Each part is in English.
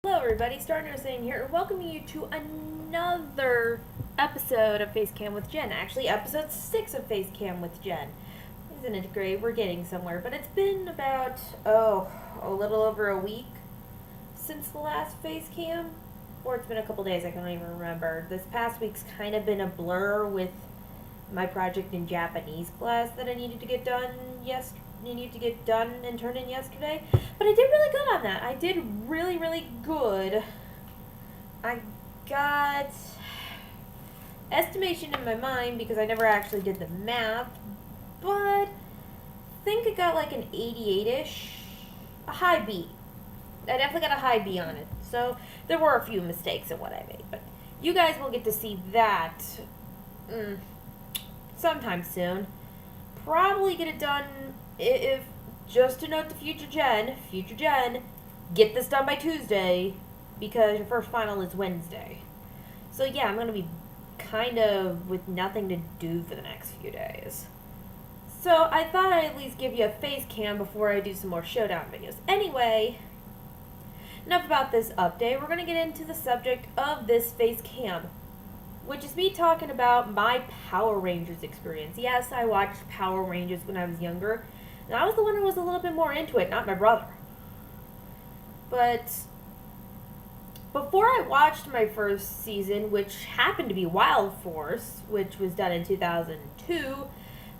Hello everybody, Star Nursing here, and welcoming you to another episode of Facecam with Jen. Actually, episode 6 of Facecam with Jen. Isn't it great? We're getting somewhere. But it's been about, a little over a week since the last Facecam. Or it's been a couple days, I can't even remember. This past week's kind of been a blur with my project in Japanese class that I needed to get done and turned in yesterday. But I did really good on that. I did really, really good. I got estimation in my mind because I never actually did the math, but I think I got like an 88-ish, a high B. I definitely got a high B on it. So there were a few mistakes in what I made, but you guys will get to see that sometime soon. Probably get it done if just to note to future Jen, get this done by Tuesday because your first final is Wednesday. So yeah, I'm going to be kind of with nothing to do for the next few days. So I thought I'd at least give you a face cam before I do some more showdown videos. Anyway, enough about this update. We're going to get into the subject of this face cam, which is me talking about my Power Rangers experience. Yes, I watched Power Rangers when I was younger, and I was the one who was a little bit more into it, not my brother. But before I watched my first season, which happened to be Wild Force, which was done in 2002,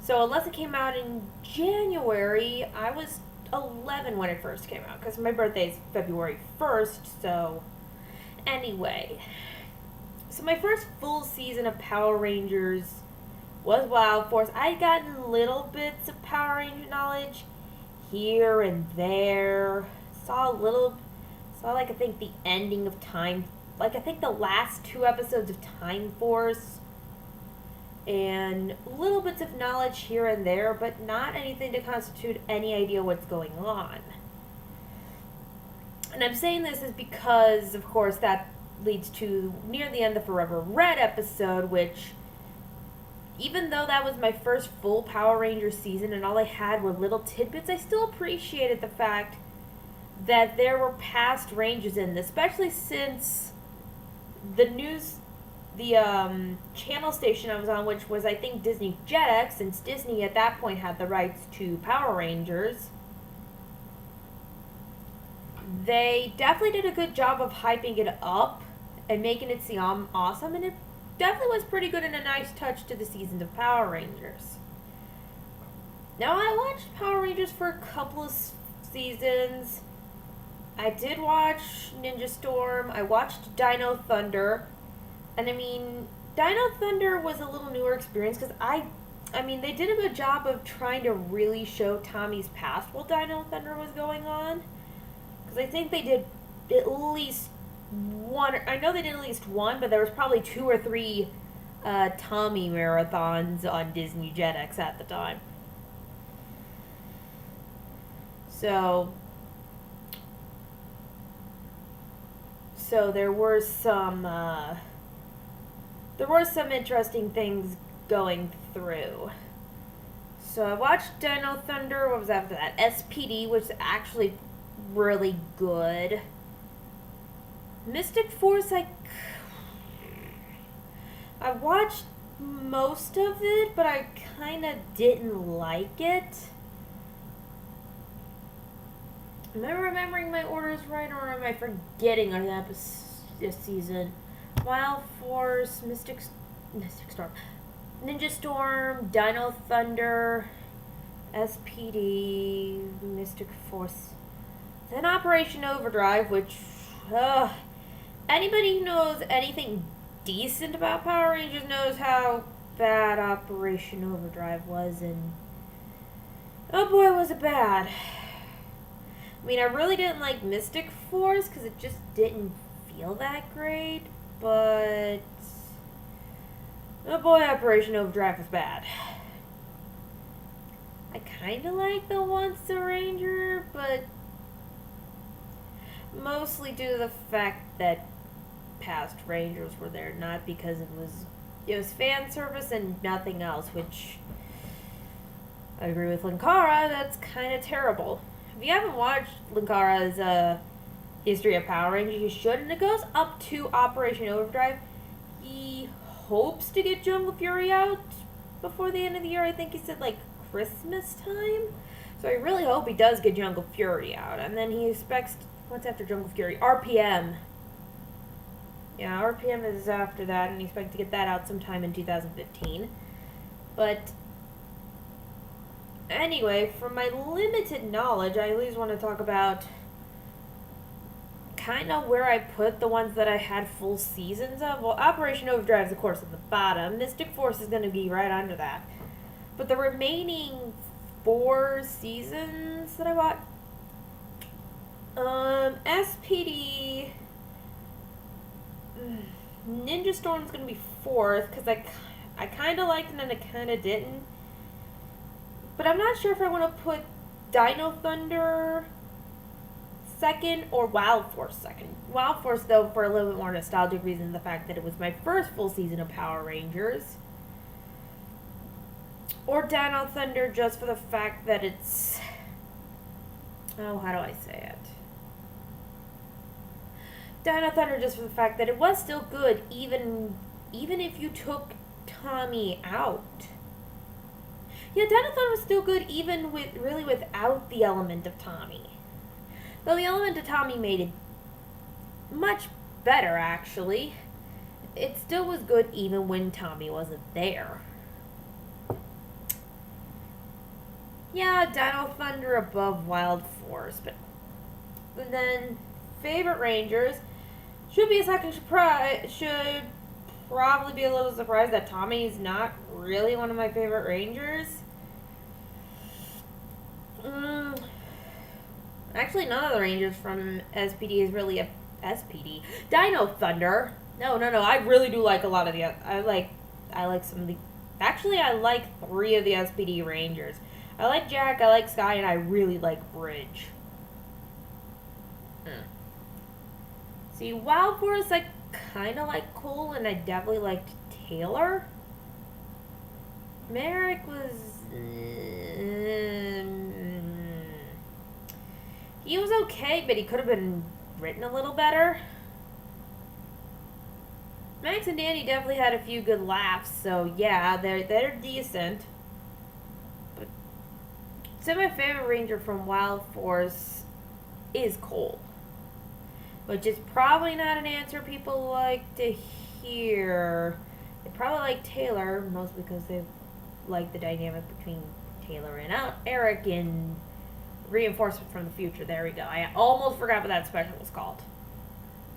so unless it came out in January, I was 11 when it first came out, because my birthday is February 1st, so anyway. So my first full season of Power Rangers was Wild Force. I'd gotten little bits of Power Ranger knowledge here and there. Saw like I think the ending of Time, like I think the last 2 episodes of Time Force, and little bits of knowledge here and there, but not anything to constitute any idea what's going on. And I'm saying this is because, of course, that leads to near the end of the Forever Red episode, which, even though that was my first full Power Ranger season and all I had were little tidbits, I still appreciated the fact that there were past Rangers in this, especially since the channel station I was on, which was, I think, Disney Jetix, since Disney at that point had the rights to Power Rangers, they definitely did a good job of hyping it up and making it seem awesome, and it definitely was pretty good and a nice touch to the seasons of Power Rangers. Now, I watched Power Rangers for a couple of seasons. I did watch Ninja Storm. I watched Dino Thunder. And I mean, Dino Thunder was a little newer experience because I mean, they did a good job of trying to really show Tommy's past while Dino Thunder was going on. Because I think they did at least one, I know they did at least one, but there was probably 2 or 3 Tommy marathons on Disney Jetix at the time. So there were some interesting things going through. So I watched Dino Thunder. What was after that? SPD, which is actually really good. Mystic Force, I watched most of it, but I kind of didn't like it. Am I remembering my orders right, or am I forgetting this season? Wild Force, Mystic Storm, Ninja Storm, Dino Thunder, SPD, Mystic Force, then Operation Overdrive, which, anybody who knows anything decent about Power Rangers knows how bad Operation Overdrive was, and oh boy, was it bad. I mean, I really didn't like Mystic Force because it just didn't feel that great, but oh boy, Operation Overdrive was bad. I kind of like the Once a Ranger, but mostly due to the fact that past Rangers were there, not because it was fan service and nothing else, which I agree with Linkara, that's kind of terrible. If you haven't watched Linkara's History of Power Rangers, you should. And it goes up to Operation Overdrive. He hopes to get Jungle Fury out before the end of the year. I think he said, like, Christmas time. So I really hope he does get Jungle Fury out. And then he expects, what's after Jungle Fury? RPM. Yeah, RPM is after that, and he expects to get that out sometime in 2015. But anyway, from my limited knowledge, I at least want to talk about kind of where I put the ones that I had full seasons of. Well, Operation Overdrive is, of course, at the bottom. Mystic Force is going to be right under that. But the remaining 4 seasons that I watched, SPD, Ninja Storm's going to be 4th, because I kind of liked it and I kind of didn't. But I'm not sure if I want to put Dino Thunder 2nd or Wild Force 2nd. Wild Force, though, for a little bit more nostalgic reason, the fact that it was my first full season of Power Rangers. Or Dino Thunder just for the fact that it's... Oh, how do I say it? Dino Thunder just for the fact that it was still good even if you took Tommy out. Yeah, Dino Thunder was still good even without the element of Tommy. Though the element of Tommy made it much better, actually. It still was good even when Tommy wasn't there. Yeah, Dino Thunder above Wild Force, but then favorite Rangers should be a second surprise. Should probably be a little surprised that Tommy's not really one of my favorite Rangers. Actually, none of the Rangers from SPD is really a SPD. Dino Thunder. No. I really do like a lot of the. I like some of the. Actually, I like 3 of the SPD Rangers. I like Jack, I like Sky, and I really like Bridge. See, Wild Force I kind of like Cole, and I definitely liked Taylor. Merrick was... he was okay, but he could have been written a little better. Max and Danny definitely had a few good laughs, so yeah, they're decent. But so my favorite Ranger from Wild Force is Cole, which is probably not an answer people like to hear. They probably like Taylor, mostly because they like the dynamic between Taylor and Eric in Reinforcement from the Future. There we go. I almost forgot what that special was called.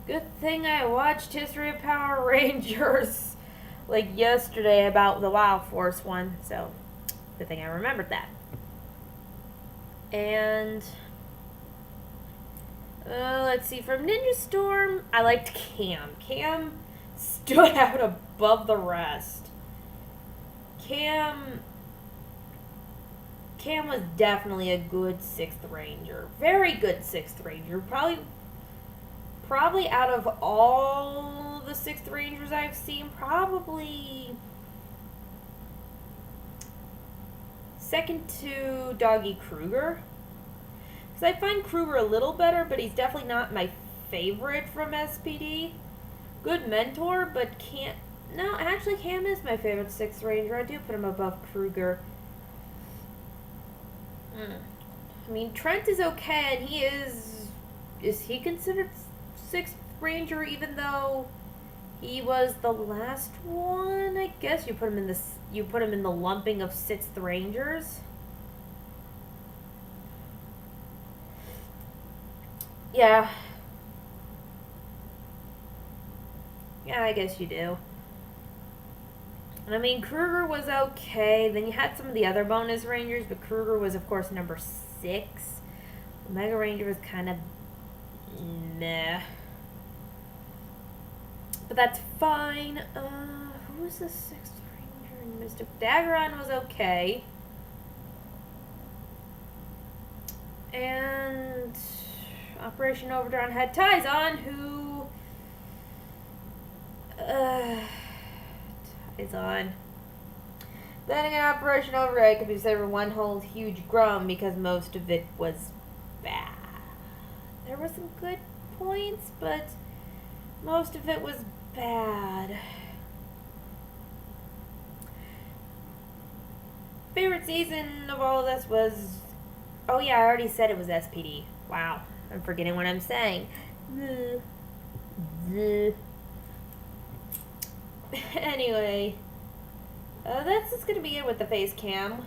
Good thing I watched History of Power Rangers like yesterday about the Wild Force one, so good thing I remembered that. And let's see, from Ninja Storm, I liked Cam. Cam stood out above the rest. Cam was definitely a good 6th Ranger. Very good 6th Ranger. Probably out of all the 6th Rangers I've seen, probably second to Doggy Kruger. Because I find Kruger a little better, but he's definitely not my favorite from SPD. Good mentor, but Cam... No, actually Cam is my favorite 6th Ranger. I do put him above Kruger. I mean, Trent is okay, and he is... Is he considered 6th Ranger, even though he was the last one? I guess you put him in this. You put him in the lumping of 6th Rangers. Yeah. Yeah, I guess you do. I mean, Kruger was okay. Then you had some of the other bonus Rangers, but Kruger was, of course, number 6. Omega Ranger was kind of meh. But that's fine. Who was the 6th Ranger in Mystic? Daggeron was okay. And Operation Overdrive had Tyzon, who... Tyzon. Then again, Operation Overdrive could be considered one whole huge grum because most of it was bad. There were some good points, but most of it was bad. Favorite season of all of this was... Oh yeah, I already said it was SPD. Wow, I'm forgetting what I'm saying. Anyway, that's just gonna be it with the Facecam.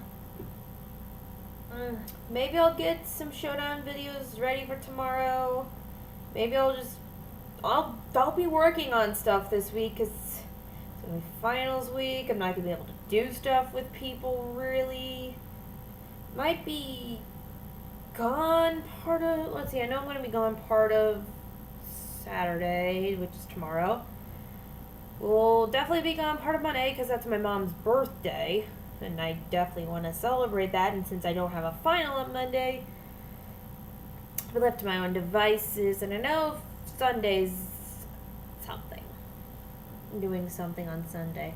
Maybe I'll get some showdown videos ready for tomorrow. Maybe I'll be working on stuff this week because it's gonna be finals week. I'm not gonna be able to do stuff with people really. Might be gone part of, let's see, I know I'm gonna be gone part of Saturday, which is tomorrow. We'll definitely be gone part of Monday because that's my mom's birthday, and I definitely want to celebrate that. And since I don't have a final on Monday, I'll be left to my own devices. And I know Sunday's something. I'm doing something on Sunday.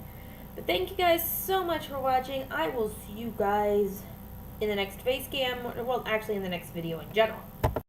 But thank you guys so much for watching. I will see you guys in the next Facecam, well, actually in the next video in general.